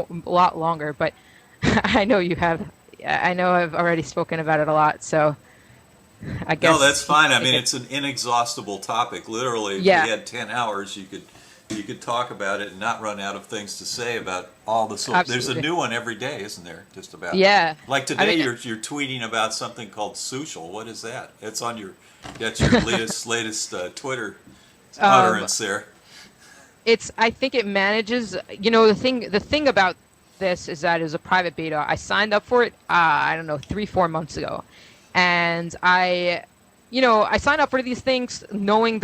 a lot longer, but I know you have. I know I've already spoken about it a lot, so I No, guess that's you can fine. I take mean, it. it's an inexhaustible topic. Literally, if we Yeah, had 10 hours, you could talk about it and not run out of things to say about all the there's a absolutely. new one every day, isn't there? Just about. Yeah, Like I today mean, you're tweeting about something called social. What is that? It's on your that's your latest Twitter um, utterance there. it's. I think it manages. The thing about this is that it was a private beta. I signed up for it. I don't know, 3 4 months ago, and I signed up for these things knowing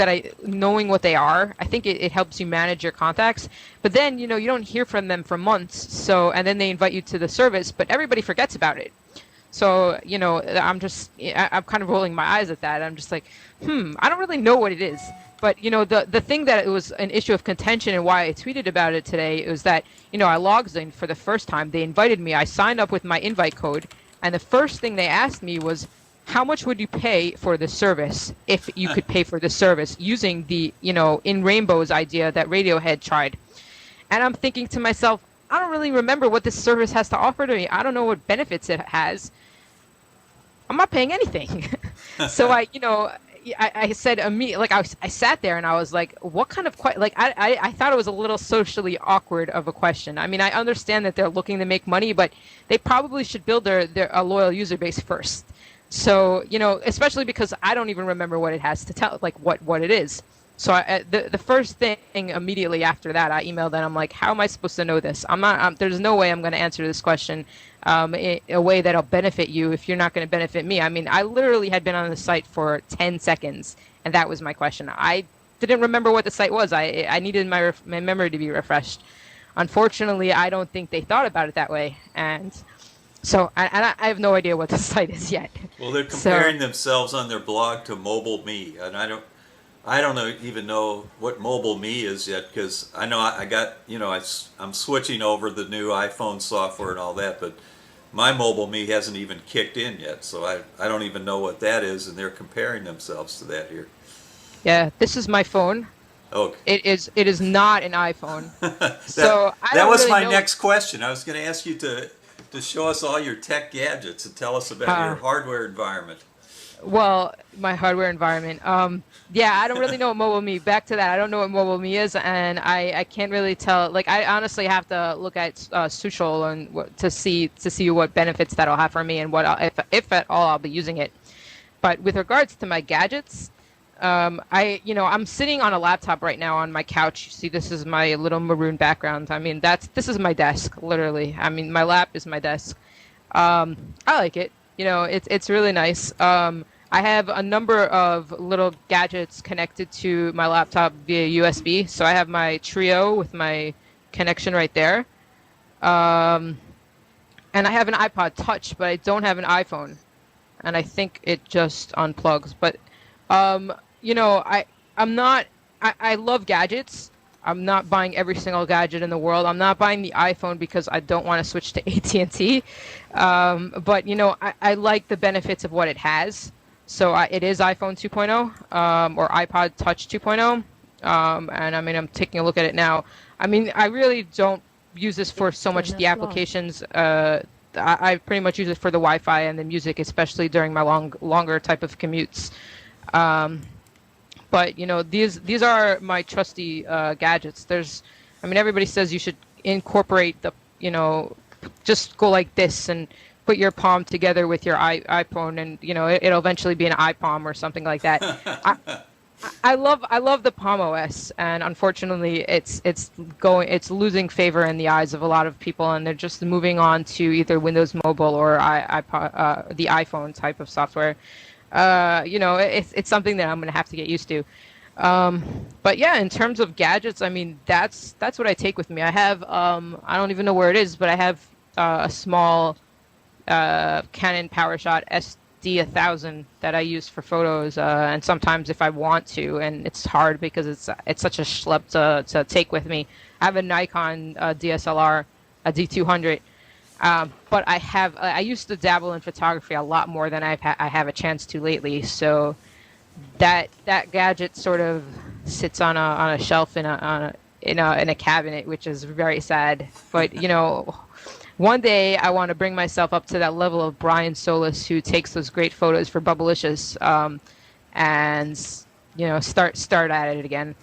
what they are. I think it helps you manage your contacts. But then you don't hear from them for months. So and then they invite you to the service, but everybody forgets about it. So, I'm kind of rolling my eyes at that. I'm just like, I don't really know what it is. But, the thing that it was an issue of contention and why I tweeted about it today was that, I logged in for the first time. They invited me. I signed up with my invite code. And the first thing they asked me was, how much would you pay for the service if you could pay for the service using the, in Rainbow's idea that Radiohead tried? And I'm thinking to myself, I don't really remember what this service has to offer to me. I don't know what benefits it has. I'm not paying anything. So I said immediately, like I sat there and I was like, what kind of like I thought it was a little socially awkward of a question. I mean, I understand that they're looking to make money, but they probably should build their a loyal user base first. So, especially because I don't even remember what it has to tell, like what it is. So the first thing immediately after that, I emailed and I'm like, how am I supposed to know this? I'm not. There's no way I'm going to answer this question in a way that'll benefit you if you're not going to benefit me. I mean, I literally had been on the site for 10 seconds, and that was my question. I didn't remember what the site was. I needed my memory to be refreshed. Unfortunately, I don't think they thought about it that way, and so I have no idea what the site is yet. Well, they're So comparing themselves on their blog to Mobile Me, and I don't even know what Mobile Me is yet because I know I got I'm switching over the new iPhone software and all that, but my Mobile Me hasn't even kicked in yet, so I don't even know what that is, and they're comparing themselves to that here. yeah, this is my phone. Okay. It is not an iPhone. that So I that don't was really my know. next question. I was going to ask you to show us all your tech gadgets and tell us about your Uh, hardware environment. Well, my hardware environment. Yeah, I don't really know what mobile me. Back to that, I don't know what mobile me is, and I can't really tell. Like, I honestly have to look at social and to see what benefits that'll have for me and if at all I'll be using it. But with regards to my gadgets, I'm sitting on a laptop right now on my couch. You see, this is my little maroon background. I mean, this is my desk, literally. I mean, my lap is my desk. I like it. It's really nice. I have a number of little gadgets connected to my laptop via USB. So I have my Trio with my connection right there. Um, and I have an iPod Touch, but I don't have an iPhone. And I think it just unplugs. But um, I'm not. I love gadgets. I'm not buying every single gadget in the world. I'm not buying the iPhone because I don't want to switch to AT&T. But I like the benefits of what it has. So it is iPhone 2.0 or iPod Touch 2.0. And I mean, I'm taking a look at it now. I mean, I really don't use this for so much the applications. I pretty much use it for the Wi-Fi and the music, especially during my longer type of commutes. Um, but these are my trusty gadgets. I mean, everybody says you should incorporate just go like this and put your palm together with your iPhone, and it'll eventually be an iPalm or something like that. I, I love the Palm OS, and unfortunately, it's losing favor in the eyes of a lot of people, and they're just moving on to either Windows Mobile or the iPhone type of software. It's something that I'm gonna have to get used to. But yeah, in terms of gadgets, I mean, that's what I take with me. I have I don't even know where it is, but I have a small Canon PowerShot SD 1000 that I use for photos, and sometimes if I want to, and it's hard because it's such a schlep to take with me. I have a Nikon DSLR, a D200, but I used to dabble in photography a lot more than I have a chance to lately. So that gadget sort of sits on a shelf in a cabinet, which is very sad. But one day I want to bring myself up to that level of Brian Solis, who takes those great photos for Bubblicious, and start at it again.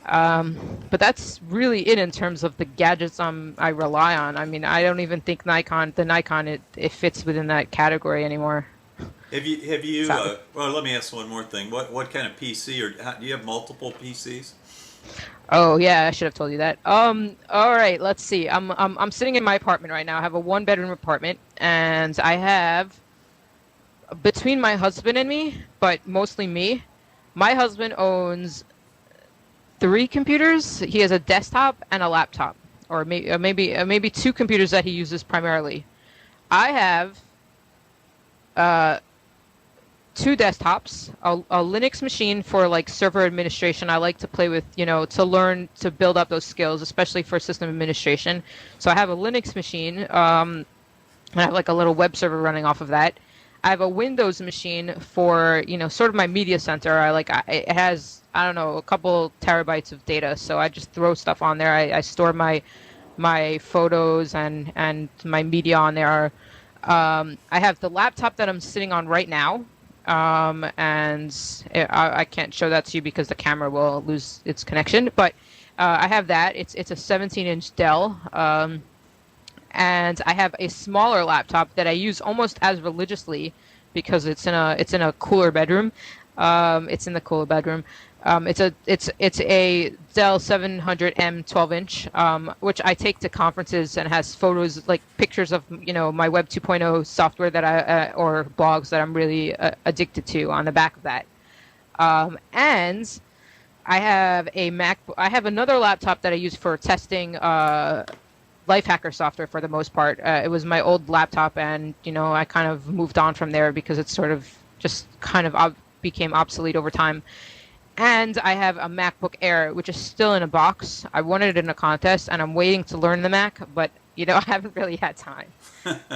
But that's really it in terms of the gadgets I rely on. I mean, I don't even think the Nikon, it fits within that category anymore. Have you? Sadly. Well, let me ask one more thing. What kind of PC, or do you have multiple PCs? Oh yeah, I should have told you that. All right, let's see. I'm sitting in my apartment right now. I have a one-bedroom apartment, and I have, between my husband and me, but mostly me. My husband owns three computers. He has a desktop and a laptop, or maybe two computers that he uses primarily. I have uh, two desktops, a Linux machine for like server administration. I like to play with, to learn to build up those skills, especially for system administration. So I have a Linux machine, and I have like a little web server running off of that. I have a Windows machine for, sort of my media center. It has, I don't know, a couple terabytes of data, so I just throw stuff on there. I store my photos and my media on there. I have the laptop that I'm sitting on right now, and I can't show that to you because the camera will lose its connection. But I have that. It's a 17-inch Dell, and I have a smaller laptop that I use almost as religiously because it's in a cooler bedroom. It's in the cooler bedroom. It's a Dell 700M 12-inch, which I take to conferences and has photos, like pictures of my Web 2.0 software that or blogs that I'm really addicted to on the back of that. And I have a Mac. I have another laptop that I use for testing life hacker software for the most part. It was my old laptop, and I kind of moved on from there because it sort of just kind of became obsolete over time. And I have a MacBook Air, which is still in a box. I won it in a contest, and I'm waiting to learn the Mac, but I haven't really had time.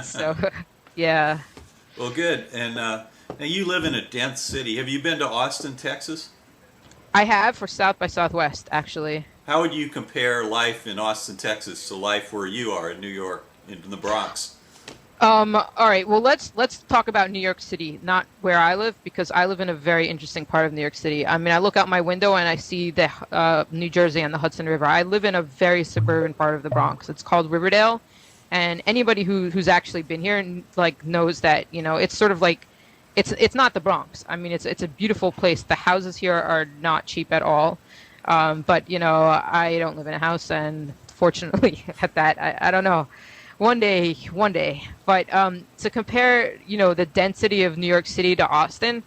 So, yeah. Well, good. And now you live in a dense city. Have you been to Austin, Texas? I have for South by Southwest, actually. How would you compare life in Austin, Texas to life where you are in New York, in the Bronx? All right. Well, let's talk about New York City, not where I live, because I live in a very interesting part of New York City. I mean, I look out my window and I see the New Jersey and the Hudson River. I live in a very suburban part of the Bronx. It's called Riverdale, and anybody who's actually been here like knows that it's sort of like it's not the Bronx. I mean, it's a beautiful place. The houses here are not cheap at all, but I don't live in a house, and fortunately, at that, I don't know. One day. But to compare, the density of New York City to Austin,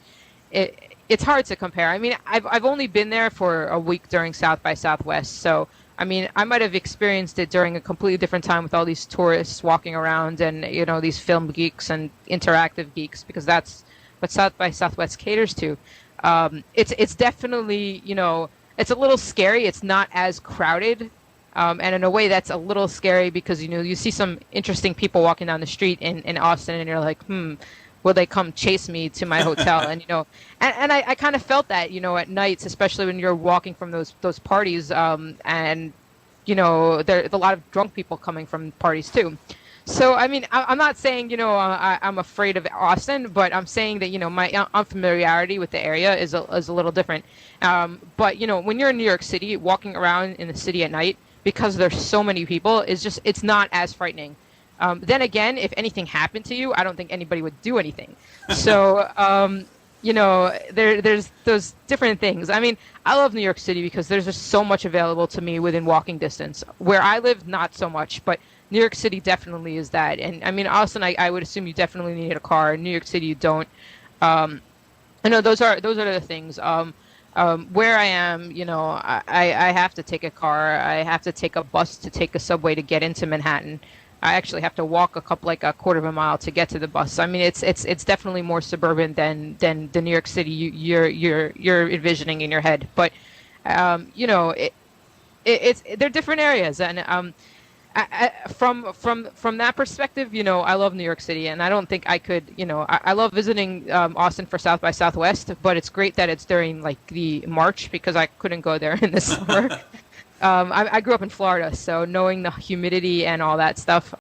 it's hard to compare. I mean, I've only been there for a week during South by Southwest, so I mean, I might have experienced it during a completely different time with all these tourists walking around and these film geeks and interactive geeks, because that's what South by Southwest caters to. It's definitely it's a little scary. It's not as crowded. And in a way, that's a little scary because you see some interesting people walking down the street in Austin, and you're like, will they come chase me to my hotel? And I kind of felt that at nights, especially when you're walking from those parties, and there's a lot of drunk people coming from parties too. So I mean, I'm not saying I'm afraid of Austin, but I'm saying that my unfamiliarity with the area is a little different. But when you're in New York City, walking around in the city at night, because there's so many people, it's not as frightening. Then again, if anything happened to you, I don't think anybody would do anything. So, there's those different things. I mean, I love New York City because there's just so much available to me within walking distance. Where I live, not so much, but New York City definitely is that. And I mean, Austin, I would assume you definitely need a car. In New York City, you don't. I know those are the things. Where I am, I have to take a car. I have to take a bus to take a subway to get into Manhattan. I actually have to walk a quarter of a mile to get to the bus. I mean, it's definitely more suburban than the New York City you're envisioning in your head. But they're different areas, and from that perspective, I love New York City, and I don't think I could, I love visiting Austin for South by Southwest, but it's great that it's during like the March because I couldn't go there in the summer. I grew up in Florida, so knowing the humidity and all that stuff,